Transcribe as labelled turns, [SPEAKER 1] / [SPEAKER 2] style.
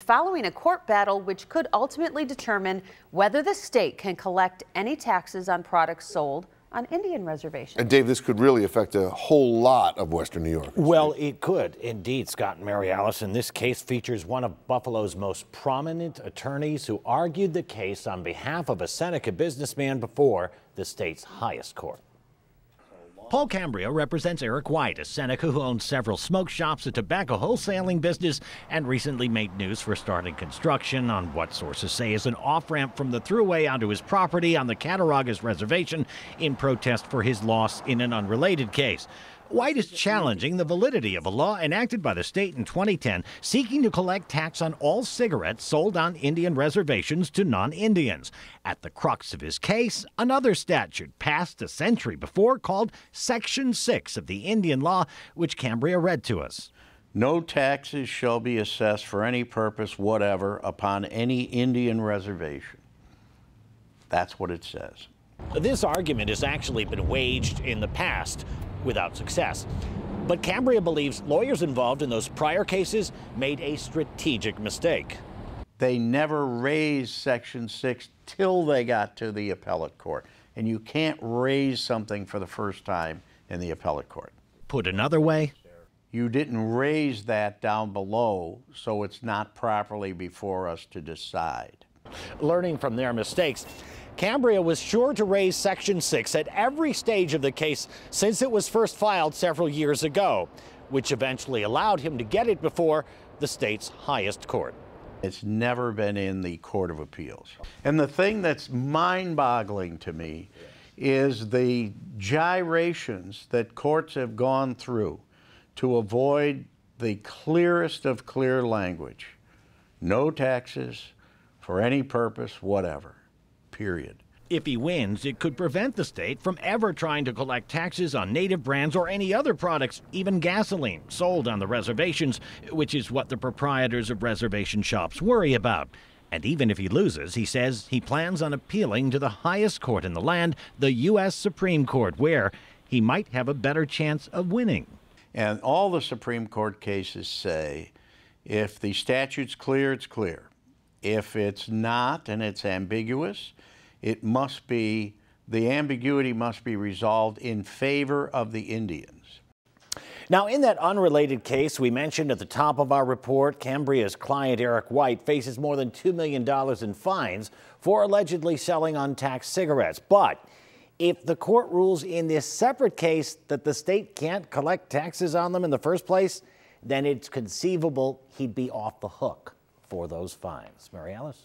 [SPEAKER 1] following a court battle which could ultimately determine whether the state can collect any taxes on products sold on Indian reservations.
[SPEAKER 2] And Dave, this could really affect a whole lot of Western New York.
[SPEAKER 3] Well, it could indeed, Scott and Mary Alice. And this case features one of Buffalo's most prominent attorneys who argued the case on behalf of a Seneca businessman before the state's highest court.
[SPEAKER 4] Paul Cambria represents Eric White, a Seneca who owns several smoke shops, a tobacco wholesaling business, and recently made news for starting construction on what sources say is an off-ramp from the thruway onto his property on the Cattaraugus Reservation in protest for his loss in an unrelated case. White is challenging the validity of a law enacted by the state in 2010 seeking to collect tax on all cigarettes sold on Indian reservations to non-Indians. At the crux of his case, another statute passed a century before called Section 6 of the Indian law, which Cambria read to us.
[SPEAKER 5] No taxes shall be assessed for any purpose whatever upon any Indian reservation. That's what it says.
[SPEAKER 3] This argument has actually been waged in the past without success. But Cambria believes lawyers involved in those prior cases made a strategic mistake.
[SPEAKER 5] They never raised Section 6 till they got to the appellate court. And you can't raise something for the first time in the appellate court.
[SPEAKER 4] Put another way,
[SPEAKER 5] you didn't raise that down below, so it's not properly before us to decide.
[SPEAKER 3] Learning from their mistakes, Cambria was sure to raise Section 6 at every stage of the case since it was first filed several years ago, which eventually allowed him to get it before the state's highest court.
[SPEAKER 5] It's never been in the Court of Appeals. And the thing that's mind-boggling to me is the gyrations that courts have gone through to avoid the clearest of clear language. No taxes for any purpose whatever. Period.
[SPEAKER 4] if he wins, it could prevent the state from ever trying to collect taxes on native brands or any other products, even gasoline, sold on the reservations, which is what the proprietors of reservation shops worry about. And even if he loses, he says he plans on appealing to the highest court in the land, the U.S. Supreme Court, where he might have a better chance of winning.
[SPEAKER 5] And all the Supreme Court cases say, if the statute's clear, it's clear. If it's not and it's ambiguous, it must be, the ambiguity must be resolved in favor of the Indians.
[SPEAKER 3] Now, in that unrelated case we mentioned at the top of our report, Cambria's client Eric White faces more than $2 million in fines for allegedly selling untaxed cigarettes. But if the court rules in this separate case that the state can't collect taxes on them in the first place, then it's conceivable he'd be off the hook for those fines. Mary Alice?